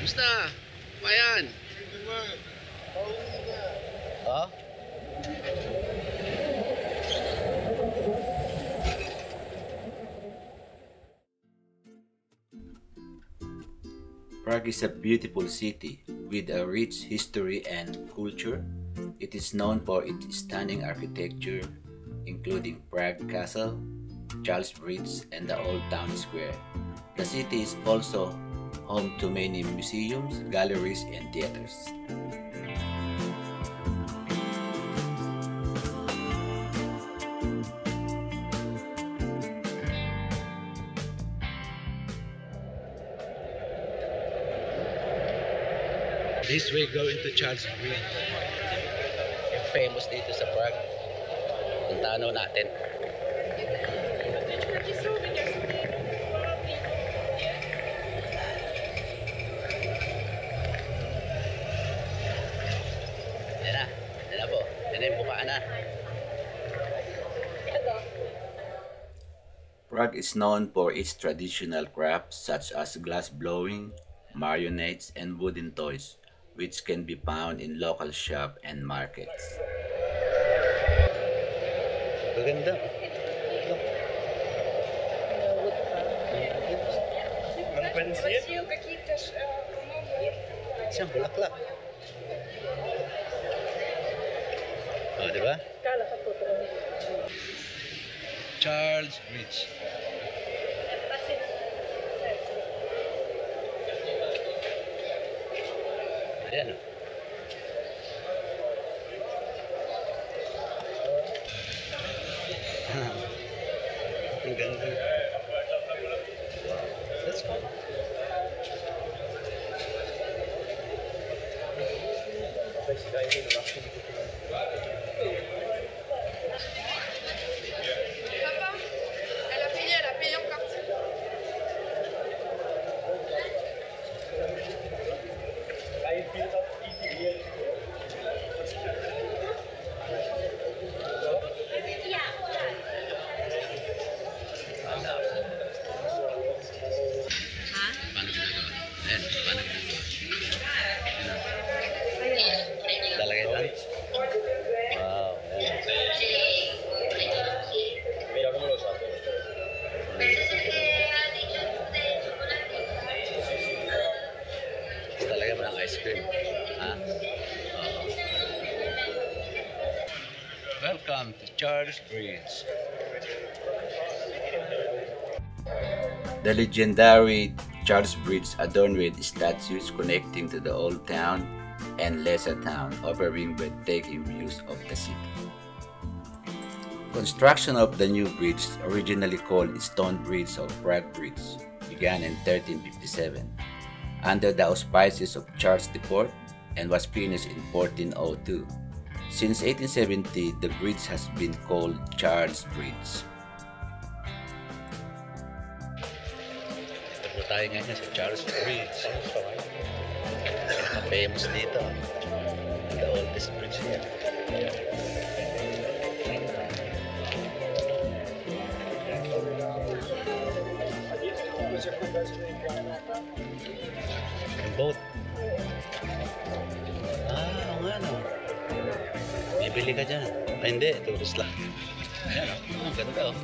Basta, bayan. Ha? Prague is a beautiful city with a rich history and culture. It is known for its stunning architecture, including Prague Castle, Charles Bridge, and the Old Town Square. The city is also home to many museums, galleries, and theaters. This way going to Charles Bridge. Yung famous dito sa Prague. Puntahan natin. Yan na. Yan na po. Yan na yung bukaan na. Prague is known for its traditional crafts such as glass blowing, marionettes, and wooden toys, which can be found in local shops and markets. Maganda. Красил какие-то по-моему. Siyang bulaklak. Oh, di ba? Charles Bridge. Ayan. Ang ganda. Let's go. Papa, elle a payé en carte. Paano ginagawa? Ayan, paano ginagawa? Lalagay doon? Wow. Lalagay mo ng ice cream. Ha? Oo. Welcome to Charles Bridge. The legendary Charles Bridge adorned with statues connecting to the Old Town and Lesser Town, offering breathtaking views of the city. Construction of the new bridge, originally called Stone Bridge or Prague Bridge, began in 1357 under the auspices of Charles IV and was finished in 1402. Since 1870, the bridge has been called Charles Bridge. Ito tayo ngayon sa Charles Bridge. Famous dito. The oldest bridge here. Yung boat. Oo nga no. Bibili ka dyan. Ay hindi, tourist lang. Ayan o. Ang ganda o.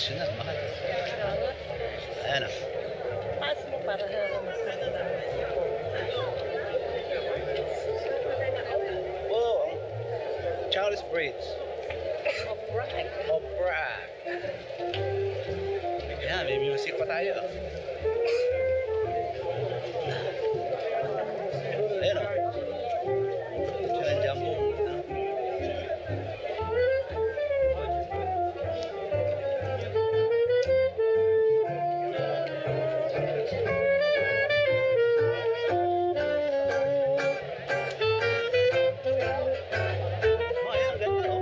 National, mahal. Ayan o. Pass mo para mas maganda. Oh, Charles Bridge of Prague. Ayan, may music pa tayo. Ayan o. Diyan ang jumbo. Oh, ayan, ganda o.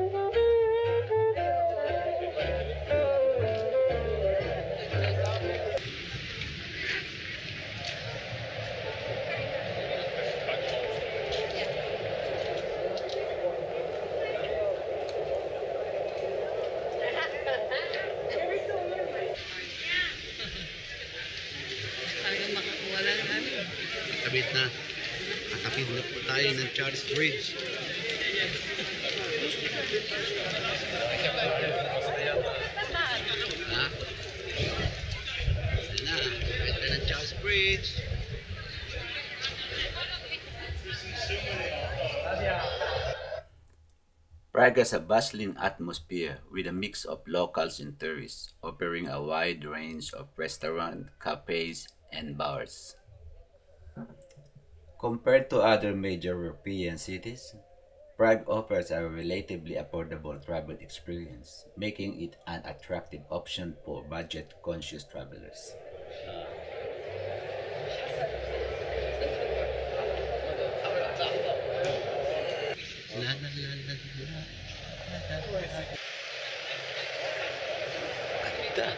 Talagang makakuwala na ano. Nakabit na. Nakapid na po tayo ng Charles Bridge. Ha? Ayan na. Nakabit na ng Charles Bridge. Prague has a bustling atmosphere with a mix of locals and tourists, offering a wide range of restaurants, cafes, and bars. Compared to other major European cities, Prague offers a relatively affordable travel experience, making it an attractive option for budget-conscious travelers. La, la, la, la, la. Ganda.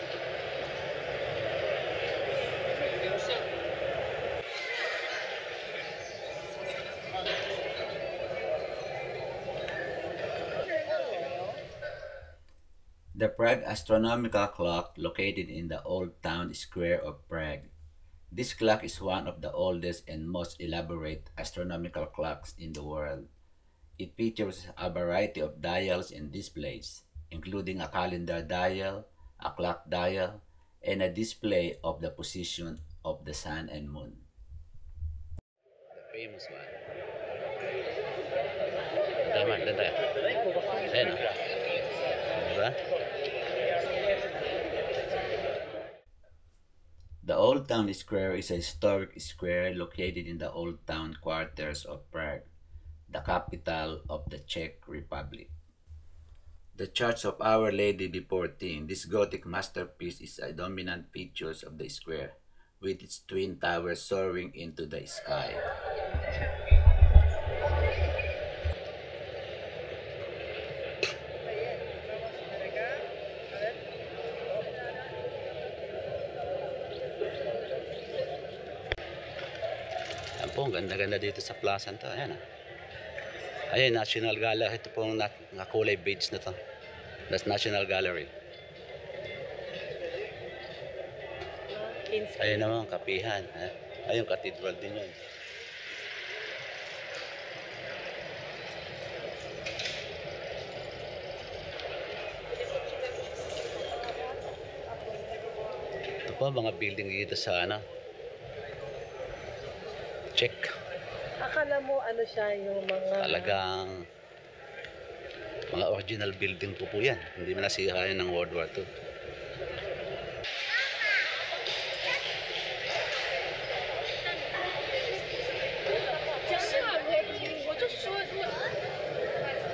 The Prague Astronomical Clock, located in the Old Town Square of Prague. This clock is one of the oldest and most elaborate astronomical clocks in the world. It features a variety of dials and displays, including a calendar dial, a clock dial, and a display of the position of the sun and moon. The famous one. Tama, doon tayo. Ayan o. Diba? The Old Town Square is a historic square located in the Old Town quarters of Prague, the capital of the Czech Republic. The Church of Our Lady Before Thing, this Gothic masterpiece, is a dominant feature of the square, with its twin towers soaring into the sky. Ayan po, ganda-ganda dito sa plaza to. Ayan ah. Ayan, National Gallery. Ito pong nakulay beige na to. That's National Gallery. Ayan naman, kapihan. Ayun, cathedral din yun. Ito po, mga building dito sa ano. Check. Akala mo ano siya yung mga... Talagang mga original building po yan. Hindi mo nasira yan ng World War II.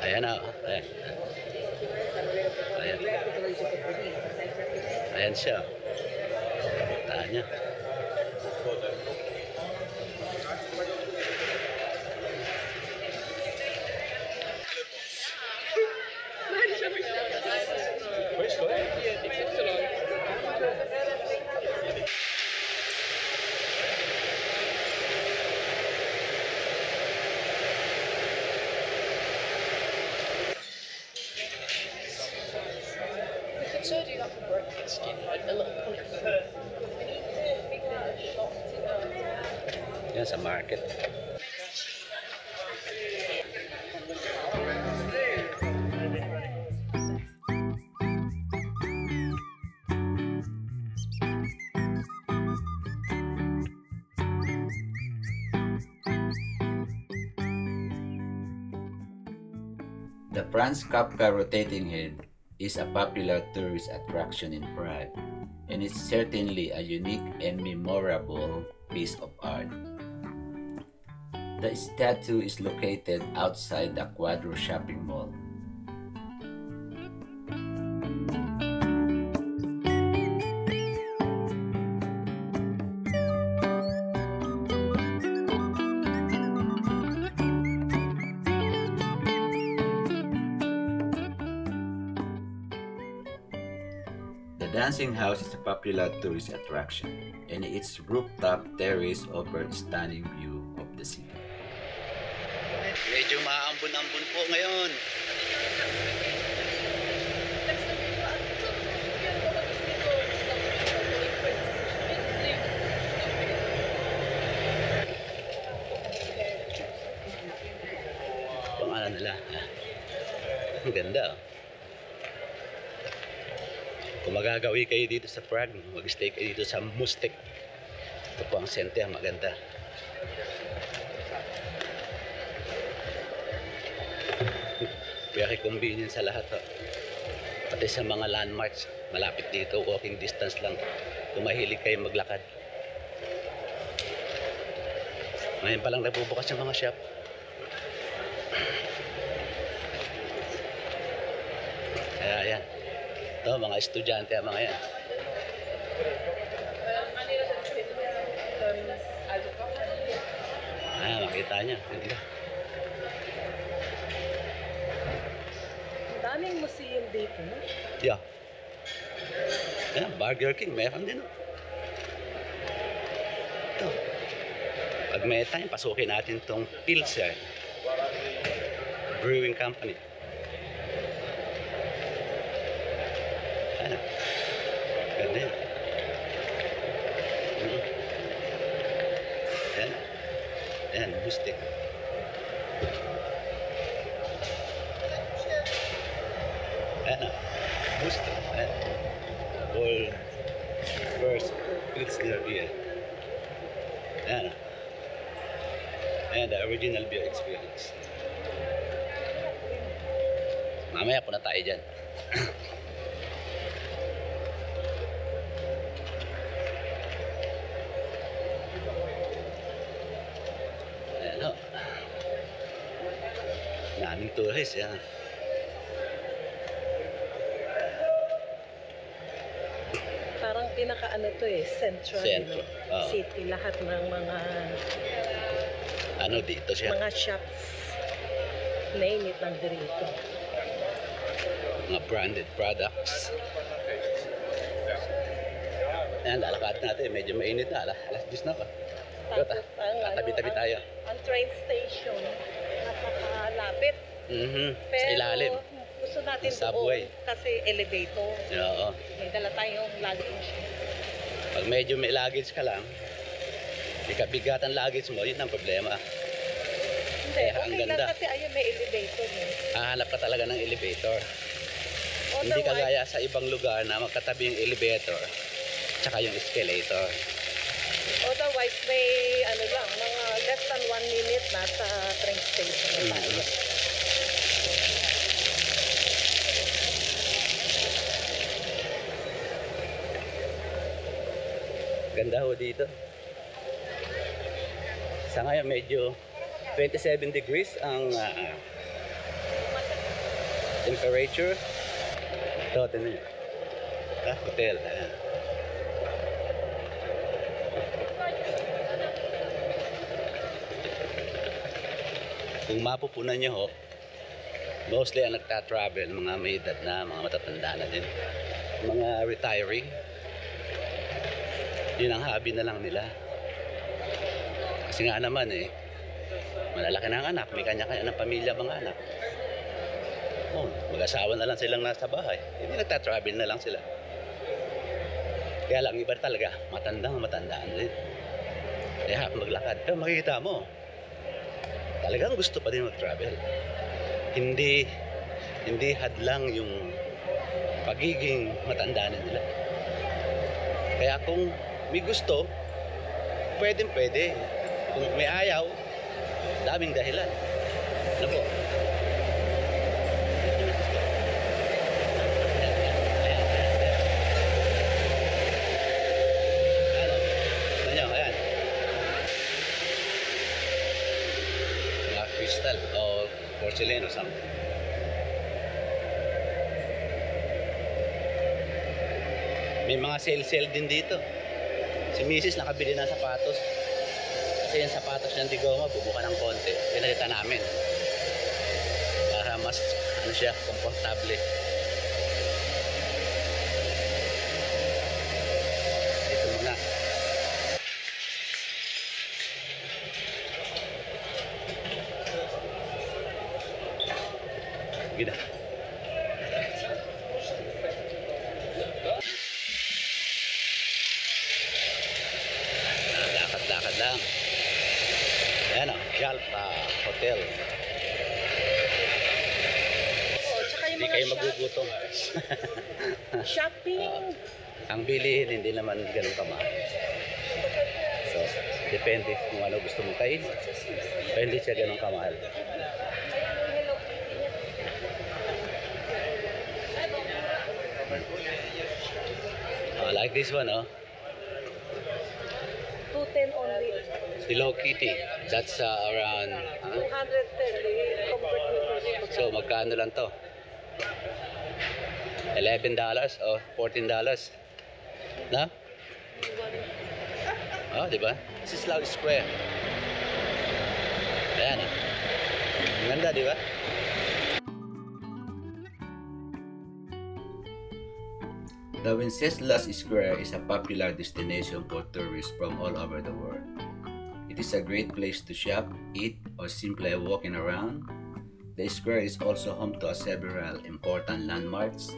Ayan na. Ayan. Ayan. Ayan siya. Taan niya. So do that for breakfast, like a little pudding. Yan sa market. The Franz Kafka rotating head is a popular tourist attraction in Prague, and it's certainly a unique and memorable piece of art. The statue is located outside the Quadro shopping mall. The Dancing House is a popular tourist attraction, and its rooftop terrace offers stunning view of the city. Medyo maambon-ambon po ngayon. Pangalan nila. Ang ganda. Oh. Kung magagawi kayo dito sa Prague, mag-stay kayo dito sa Mustek. Ito po ang sente, maganda. Very convenient sa lahat. Oh. Pati sa mga landmarks, malapit dito, walking distance lang. Kung mahilig kayo maglakad. Ngayon pa lang nagbubukas yung mga shop. Kaya yan. Ito, mga estudyante ang mga yan. Makita niya. Hindi. Ang daming museum dito, no? Yeah. Yan, Burger King, meron din. Ito. Pag may time, pasukin natin itong Pilser Brewing Company. Ayan. Ganda yan. Ayan. Ayan, Mustek. Ayan. Mustek. Ayan. All first Pilsner beer. Ayan. Ayan, the original beer experience. Mamaya po na tayo dyan. Ayan o. Daming tourist yan. Parang pinaka-ano to eh, central, Central, no? oo. City. Lahat ng mga Ano dito siya? shops. Name it, nandito. Mga branded products. Ayan, lalakad natin. Medyo mainit na. Alas 10 na pa. Tapos ang, Tabi-tabi tayo. ang train station, napakalapit. Sa Pero ilalim. gusto natin Yung subway. doon kasi elevator. Oo. May dala tayong luggage. Pag medyo may luggage ka lang, ikabigatan luggage mo, yun ang problema. Hindi, Ang okay lang ganda. kasi ayun may elevator. Eh. Hahanap ka talaga ng elevator. Hindi Otherwise, kagaya sa ibang lugar na magkatabi yung elevator tsaka yung escalator. otherwise may ano lang, mga less than 1 minute na sa train station na tayo. Ganda ho dito. Sa ngayon medyo 27 degrees ang temperature. Ito, tinan nyo. Hotel. Ayan. Kung mapupunan nyo ho, mostly ang nagta-travel, mga may edad na, mga matatanda na din. Mga retiree. Yun ang hobby na lang nila. Kasi nga naman malalaki na ang anak, may kanya-kanya ng pamilya mga anak. Mag-asawa na lang silang nasa bahay. Hindi nagta-travel na lang sila. Kaya lang iba talaga, matandaan din. Kaya maglakad. Pero makikita mo, talagang gusto pa din mag-travel. Hindi hadlang yung pagiging matanda na nila. Kaya kung may gusto, pwede. Kung may ayaw, daming dahilan. Ano po? crystal o porcelain or something. May mga sale din dito. Si Mrs. nakabili ng sapatos. Kasi yung sapatos niyang di goma, bubuka ng konti. Pinalitan namin. Para mas, ano siya, komportable. Ito muna. Gina. Lakad-lakad lang. Ayan o, Jalpa Hotel. Oo, tsaka yung Hindi mga kayo magugutom. shopping. Ang bilihin hindi naman ganun kamahal. So, depende kung ano gusto mong kain. Pero hindi siya ganun kamahal. Like this one, oh. 210 only. Hello Kitty. That's around... 210. Comfort me. So, magkano lang to? $11 o $14. Na? Oh, di ba? This is Loud Square. Ayan, ah. Ang ganda, di ba? The Wenceslas Square is a popular destination for tourists from all over the world. It is a great place to shop, eat, or simply walking around. The square is also home to several important landmarks,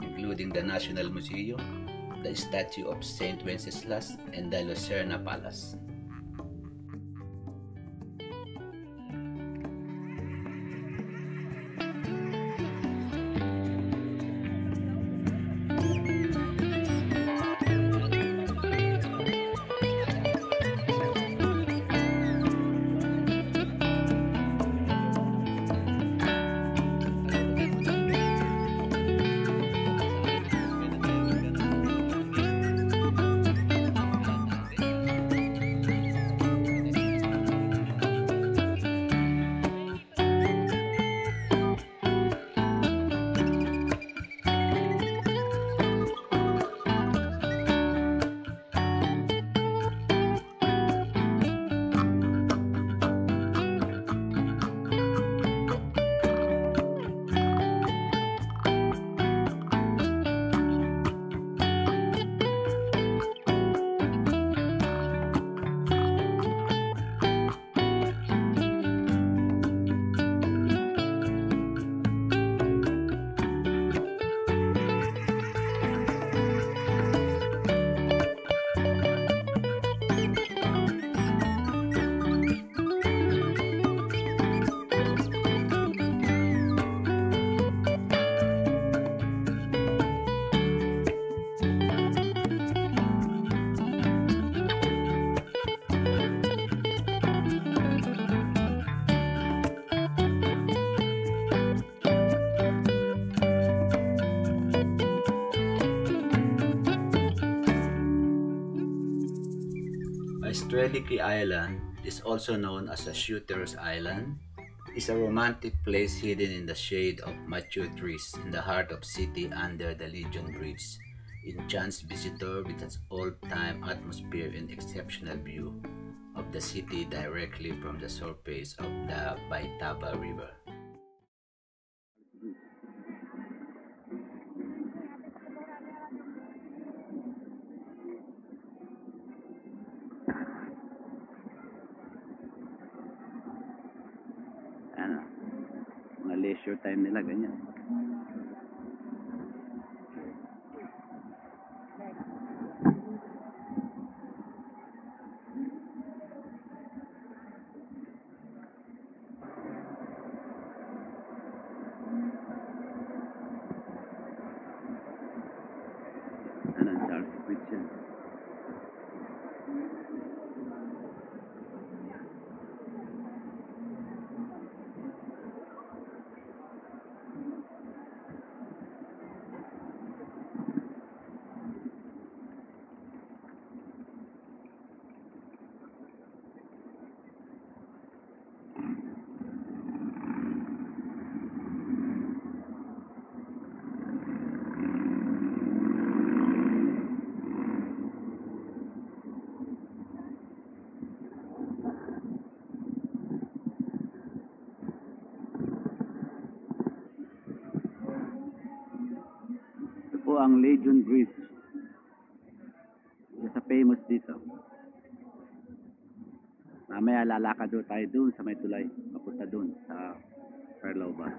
including the National Museum, the statue of Saint Wenceslas, and the Lucerna Palace. Strelicky Island is also known as a Shooter's Island. It's a romantic place hidden in the shade of mature trees in the heart of city under the Legion Bridge. Enchants visitor with its old-time atmosphere and exceptional view of the city directly from the surface of the Baitaba River. Ano, mga leisure time nila, ganyan. Ano, Charles Bridge yan. ang Legion Bridge. Isa sa famous dito. Mamaya lalakad doon tayo doon sa may tulay. Papunta doon sa Perlova.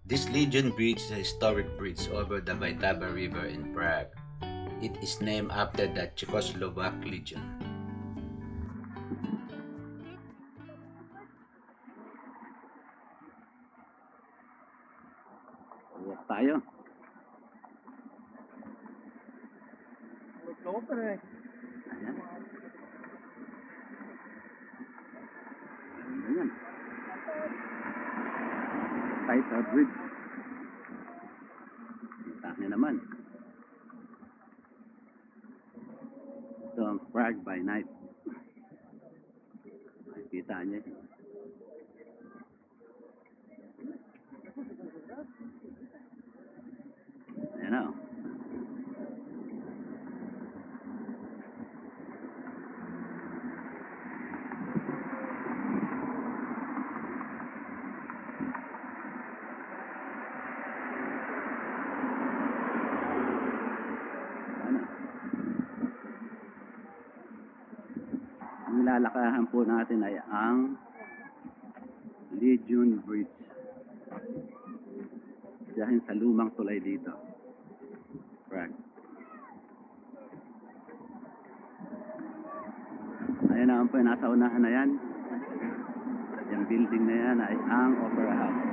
This Legion Bridge is a historic bridge over the Vltava River in Prague. It is named after the Czechoslovak Legion. Walk tayo. Ayan. Ayan. Tayo sa bridge. Kita niya naman. Ito ang Prague by night. Kita niya. Ayan na. Ang nilalakahan po natin ay ang Legion Bridge. Dahil sa lumang tulay dito. Prague. Ayan naman po, nasa unahan na yan. Yung building na yan ay ang Opera House.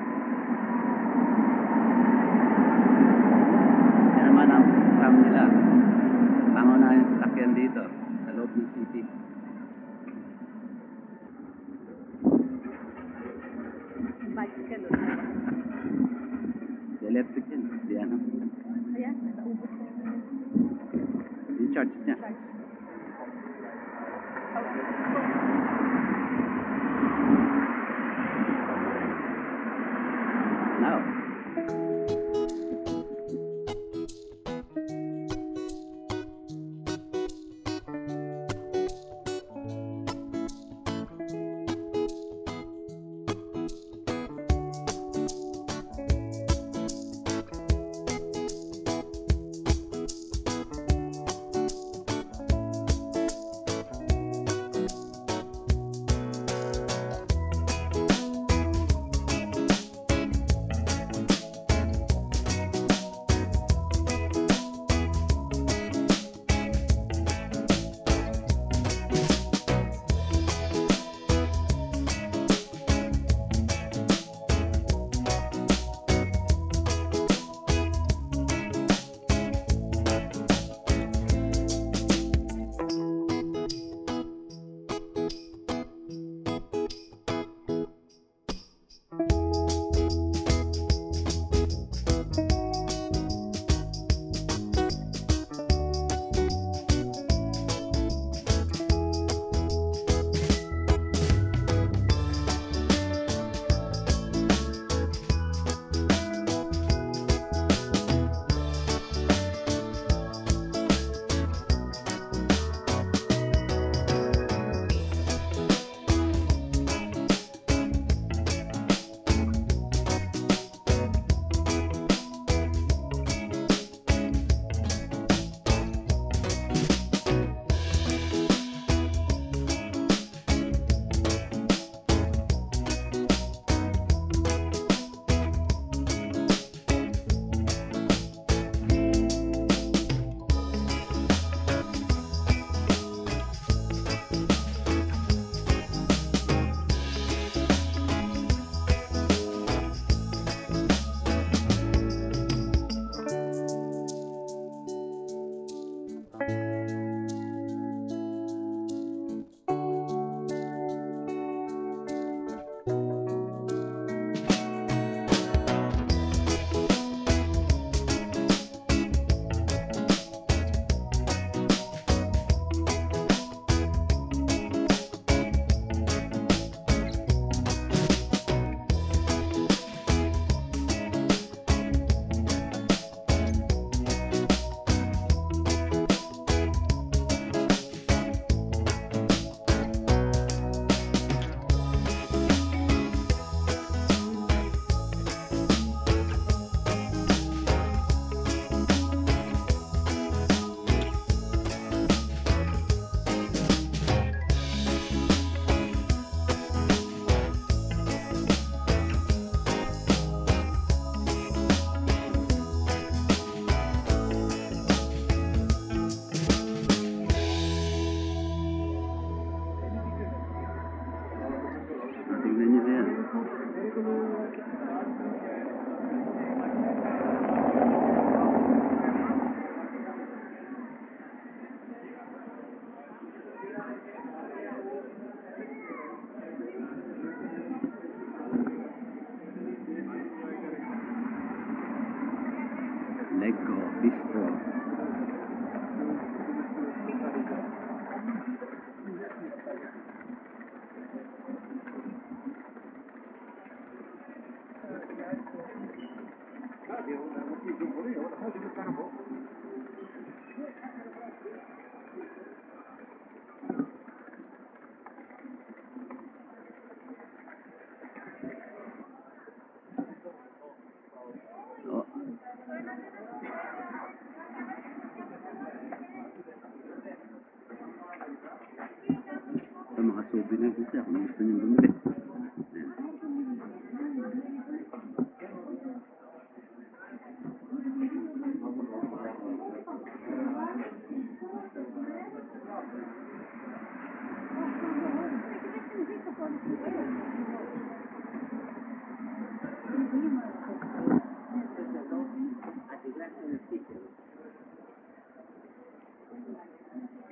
Yan naman ang tram nila. Pangunahing sasakyan dito sa loob ng city. Bicycle. Electric yan. Di ano. Ayan, naubos ko. Yung charge niya. Now. souvenir ko siya kung gusto niyong bumili.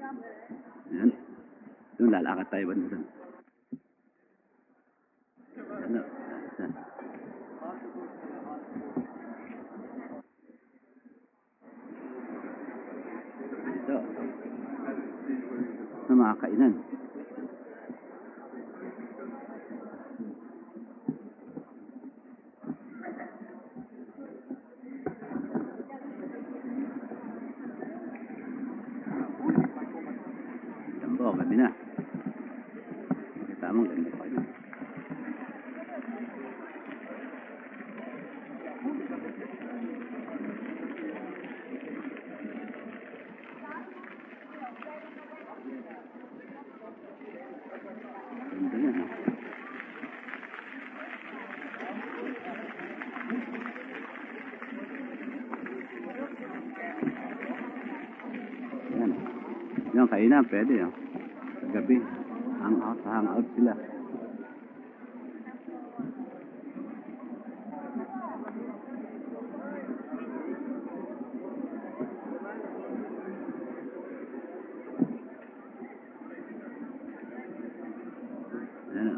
Ayan. Ayan. Doon, lalakad tayo ba doon? Ayan na. Ayan. Ito. Sa mga kainan. Ayan po, kami na. Tamang ganda pa yun. Ganda yan, ha? Yan. Yan, kainan, pwede, ha? Sa gabi. Hang out sila. Ayan na.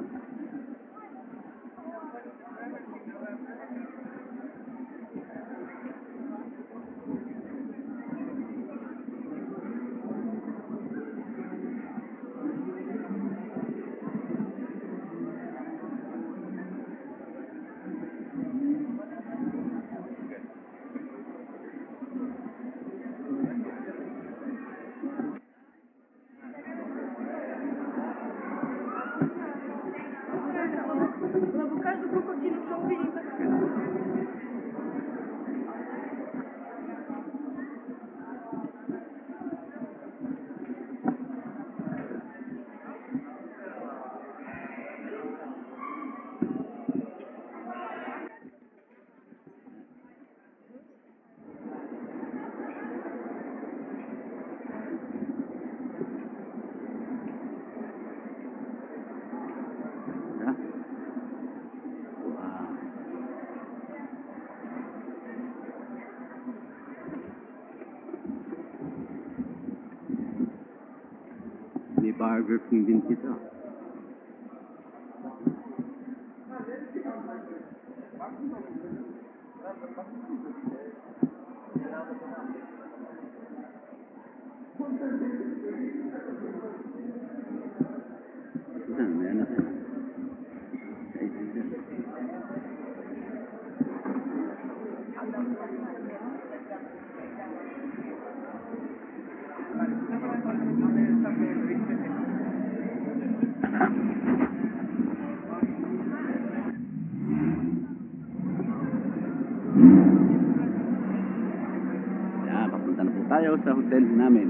L'avocat de crocodile aujourd'hui. Ha? Wow. May Burger King din dito. Yan, may anak yan. Ay, yan. Yan, papunta na po tayo sa hotel namin.